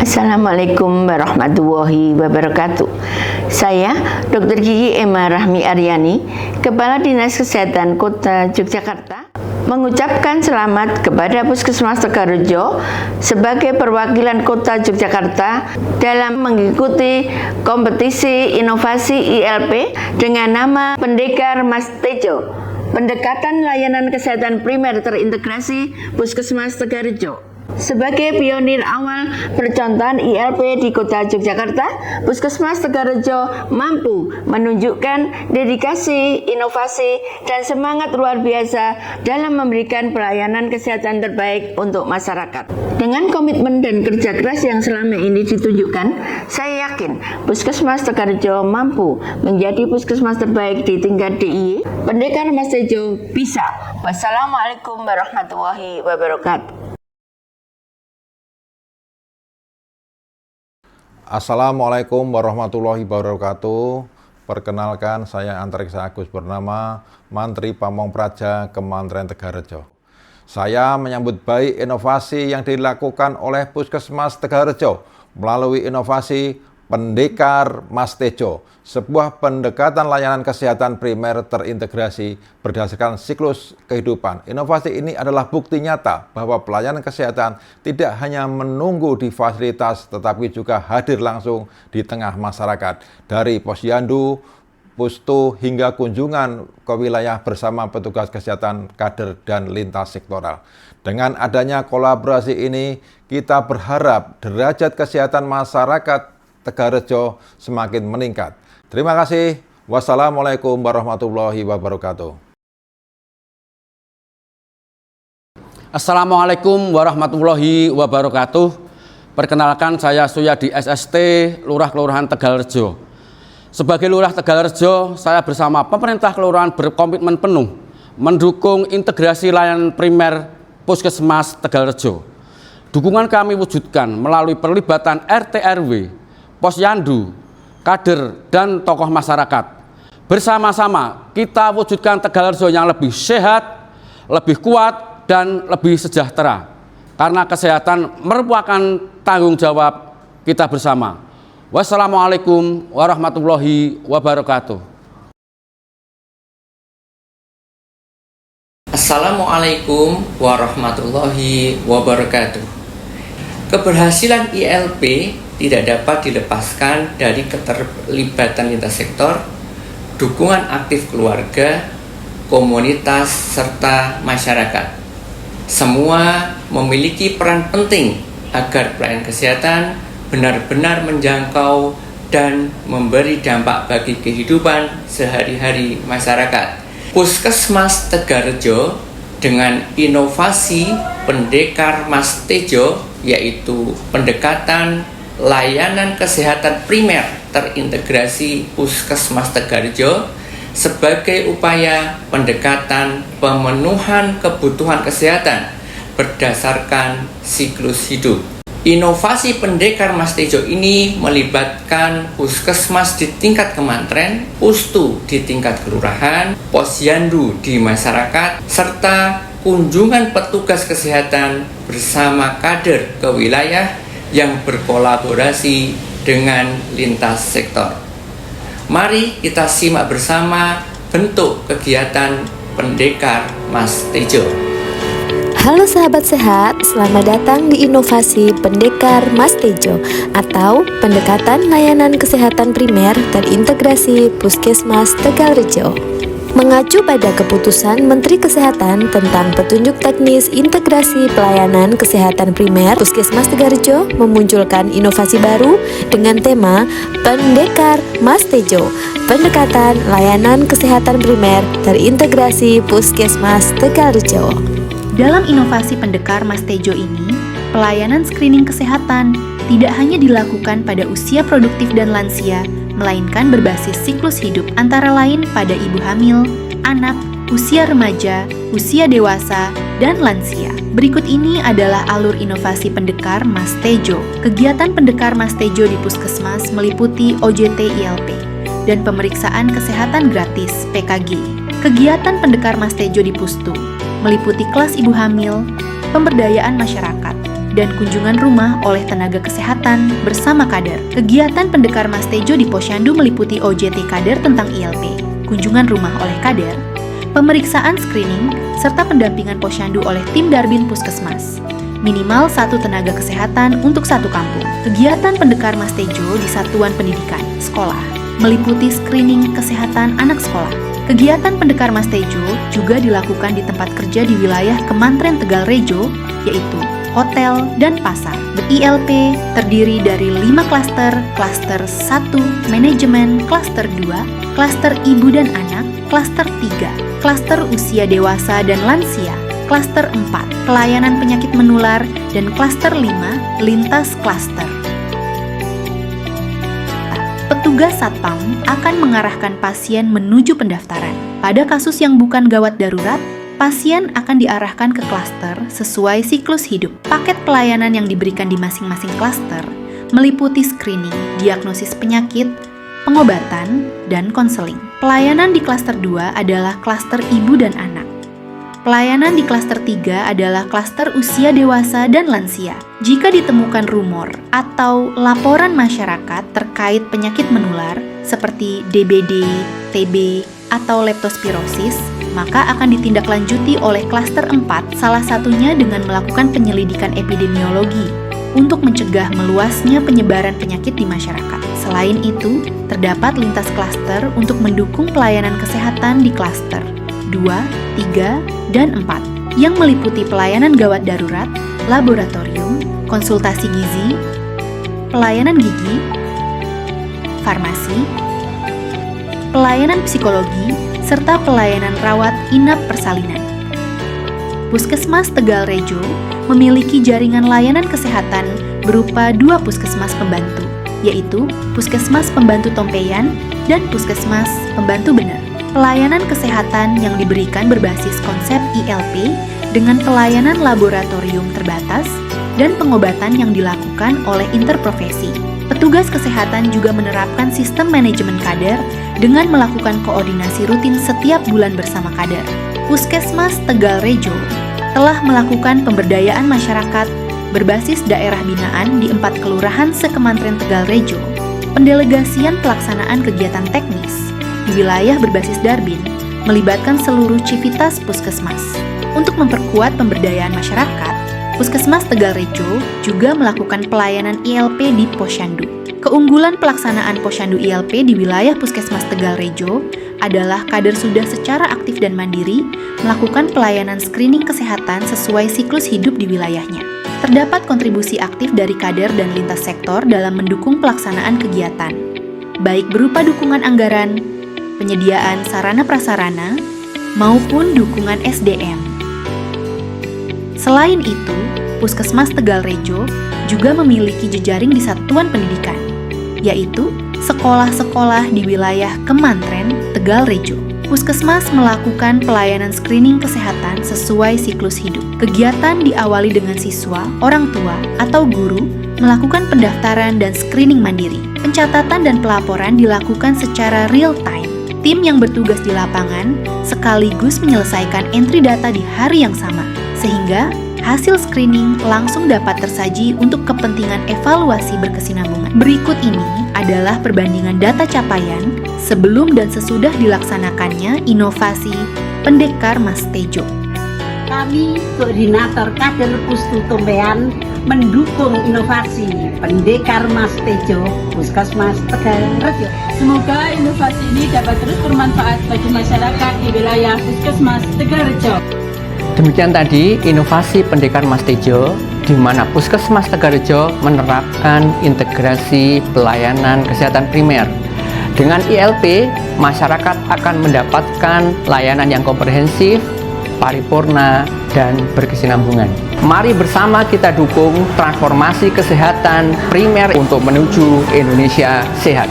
Assalamualaikum warahmatullahi wabarakatuh. Saya Dr. Gigi Emma Rahmi Aryani, Kepala Dinas Kesehatan Kota Yogyakarta, mengucapkan selamat kepada Puskesmas Tegalrejo sebagai perwakilan Kota Yogyakarta dalam mengikuti kompetisi inovasi ILP dengan nama Pendekar Mas Tejo, Pendekatan Layanan Kesehatan Primer Terintegrasi Puskesmas Tegalrejo. Sebagai pionir awal percontohan ILP di Kota Yogyakarta, Puskesmas Tegalrejo mampu menunjukkan dedikasi, inovasi, dan semangat luar biasa dalam memberikan pelayanan kesehatan terbaik untuk masyarakat. Dengan komitmen dan kerja keras yang selama ini ditunjukkan, saya yakin Puskesmas Tegalrejo mampu menjadi puskesmas terbaik di tingkat DIY. Pendekar Mas Tejo bisa. Wassalamualaikum warahmatullahi wabarakatuh. Assalamualaikum warahmatullahi wabarakatuh. Perkenalkan, saya Antariksa Agus Purnama, Mantri Pamong Praja, Kementerian Tegalrejo. Saya menyambut baik inovasi yang dilakukan oleh Puskesmas Tegalrejo melalui inovasi Pendekar Mas Tejo, sebuah pendekatan layanan kesehatan primer terintegrasi berdasarkan siklus kehidupan. Inovasi ini adalah bukti nyata bahwa pelayanan kesehatan tidak hanya menunggu di fasilitas, tetapi juga hadir langsung di tengah masyarakat. Dari posyandu, pustu, hingga kunjungan ke wilayah bersama petugas kesehatan, kader, dan lintas sektoral. Dengan adanya kolaborasi ini, kita berharap derajat kesehatan masyarakat Tegalrejo semakin meningkat. Terima kasih. Wassalamualaikum warahmatullahi wabarakatuh. Assalamualaikum warahmatullahi wabarakatuh. Perkenalkan, saya Suyadi SST, Lurah Kelurahan Tegalrejo. Sebagai Lurah Tegalrejo, saya bersama pemerintah kelurahan berkomitmen penuh mendukung integrasi layanan primer Puskesmas Tegalrejo. Dukungan kami wujudkan melalui perlibatan RT RW, posyandu, kader, dan tokoh masyarakat. Bersama-sama kita wujudkan Tegalrejo yang lebih sehat, lebih kuat, dan lebih sejahtera. Karena kesehatan merupakan tanggung jawab kita bersama. Wassalamualaikum warahmatullahi wabarakatuh. Assalamualaikum warahmatullahi wabarakatuh. Keberhasilan ILP tidak dapat dilepaskan dari keterlibatan lintas sektor, dukungan aktif keluarga, komunitas, serta masyarakat. Semua memiliki peran penting agar pelayanan kesehatan benar-benar menjangkau dan memberi dampak bagi kehidupan sehari-hari masyarakat. Puskesmas Tegalrejo dengan inovasi Pendekar Mas Tejo, yaitu pendekatan layanan kesehatan primer terintegrasi Puskesmas Tegalrejo sebagai upaya pendekatan pemenuhan kebutuhan kesehatan berdasarkan siklus hidup. Inovasi Pendekar Mas Tejo ini melibatkan puskesmas di tingkat kementerian, pustu di tingkat kelurahan, posyandu di masyarakat, serta kunjungan petugas kesehatan bersama kader ke wilayah yang berkolaborasi dengan lintas sektor. Mari kita simak bersama bentuk kegiatan Pendekar Mas Tejo. Halo sahabat sehat, selamat datang di inovasi Pendekar Mas Tejo atau Pendekatan Layanan Kesehatan Primer Terintegrasi Puskesmas Tegalrejo. Mengacu pada keputusan Menteri Kesehatan tentang petunjuk teknis integrasi pelayanan kesehatan primer, Puskesmas Tegalrejo memunculkan inovasi baru dengan tema Pendekar Mas Tejo, Pendekatan Layanan Kesehatan Primer Terintegrasi Puskesmas Tegalrejo. Dalam inovasi Pendekar Mas Tejo ini, pelayanan screening kesehatan tidak hanya dilakukan pada usia produktif dan lansia, melainkan berbasis siklus hidup antara lain pada ibu hamil, anak, usia remaja, usia dewasa, dan lansia. Berikut ini adalah alur inovasi Pendekar Mas Tejo. Kegiatan Pendekar Mas Tejo di Puskesmas meliputi OJT ILP dan pemeriksaan kesehatan gratis PKG. Kegiatan Pendekar Mas Tejo di Pustu meliputi kelas ibu hamil, pemberdayaan masyarakat, dan kunjungan rumah oleh tenaga kesehatan bersama kader. Kegiatan Pendekar Mas Tejo di Posyandu meliputi OJT kader tentang ILP, kunjungan rumah oleh kader, pemeriksaan screening, serta pendampingan posyandu oleh tim Darbin Puskesmas. Minimal 1 tenaga kesehatan untuk 1 kampung. Kegiatan Pendekar Mas Tejo di satuan pendidikan, sekolah, meliputi screening kesehatan anak sekolah. Kegiatan Pendekar Mas Tejo juga dilakukan di tempat kerja di wilayah Kemantren Tegal Rejo, yaitu hotel dan pasar. ILP terdiri dari 5 klaster, klaster 1, manajemen, klaster 2, klaster ibu dan anak, klaster 3, klaster usia dewasa dan lansia, klaster 4, pelayanan penyakit menular, dan klaster 5, lintas klaster. Petugas Satpam akan mengarahkan pasien menuju pendaftaran. Pada kasus yang bukan gawat darurat, pasien akan diarahkan ke klaster sesuai siklus hidup. Paket pelayanan yang diberikan di masing-masing klaster meliputi screening, diagnosis penyakit, pengobatan, dan konseling. Pelayanan di klaster 2 adalah klaster ibu dan anak. Pelayanan di klaster 3 adalah klaster usia dewasa dan lansia. Jika ditemukan rumor atau laporan masyarakat terkait penyakit menular seperti DBD, TB, atau leptospirosis, maka akan ditindaklanjuti oleh klaster 4, salah satunya dengan melakukan penyelidikan epidemiologi untuk mencegah meluasnya penyebaran penyakit di masyarakat. Selain itu, terdapat lintas klaster untuk mendukung pelayanan kesehatan di klaster 2, 3, dan 4 yang meliputi pelayanan gawat darurat, laboratorium, konsultasi gizi, pelayanan gigi, farmasi, pelayanan psikologi, serta pelayanan rawat inap persalinan. Puskesmas Tegal Rejo memiliki jaringan layanan kesehatan berupa 2 puskesmas pembantu, yaitu Puskesmas Pembantu Tompeyan dan Puskesmas Pembantu Bener. Pelayanan kesehatan yang diberikan berbasis konsep ILP dengan pelayanan laboratorium terbatas dan pengobatan yang dilakukan oleh interprofesi. Petugas kesehatan juga menerapkan sistem manajemen kader dengan melakukan koordinasi rutin setiap bulan bersama kader. Puskesmas Tegal Rejo telah melakukan pemberdayaan masyarakat berbasis daerah binaan di 4 kelurahan sekemantren Tegal Rejo, pendelegasian pelaksanaan kegiatan teknis di wilayah berbasis Darbin melibatkan seluruh civitas puskesmas. Untuk memperkuat pemberdayaan masyarakat, Puskesmas Tegal Rejo juga melakukan pelayanan ILP di Posyandu. Keunggulan pelaksanaan Posyandu ILP di wilayah Puskesmas Tegal Rejo adalah kader sudah secara aktif dan mandiri melakukan pelayanan screening kesehatan sesuai siklus hidup di wilayahnya. Terdapat kontribusi aktif dari kader dan lintas sektor dalam mendukung pelaksanaan kegiatan, baik berupa dukungan anggaran, penyediaan sarana prasarana, maupun dukungan SDM. Selain itu, Puskesmas Tegal Rejo juga memiliki jejaring di satuan pendidikan, yaitu sekolah-sekolah di wilayah Kemantren Tegal Rejo. Puskesmas melakukan pelayanan screening kesehatan sesuai siklus hidup. Kegiatan diawali dengan siswa, orang tua, atau guru melakukan pendaftaran dan screening mandiri. Pencatatan dan pelaporan dilakukan secara real time. Tim yang bertugas di lapangan sekaligus menyelesaikan entry data di hari yang sama, sehingga hasil screening langsung dapat tersaji untuk kepentingan evaluasi berkesinambungan. Berikut ini adalah perbandingan data capaian sebelum dan sesudah dilaksanakannya inovasi Pendekar Mas Tejo. Kami koordinator kader Pustu Tompeyan mendukung inovasi Pendekar Mas Tejo Puskesmas Tegal Rejo. Semoga inovasi ini dapat terus bermanfaat bagi masyarakat di wilayah Puskesmas Tegal Rejo. Demikian tadi inovasi Pendekar Mas Tejo, di mana Puskesmas Tegal Rejo menerapkan integrasi pelayanan kesehatan primer. Dengan ILP, masyarakat akan mendapatkan layanan yang komprehensif, paripurna, dan berkesinambungan. Mari bersama kita dukung transformasi kesehatan primer untuk menuju Indonesia sehat.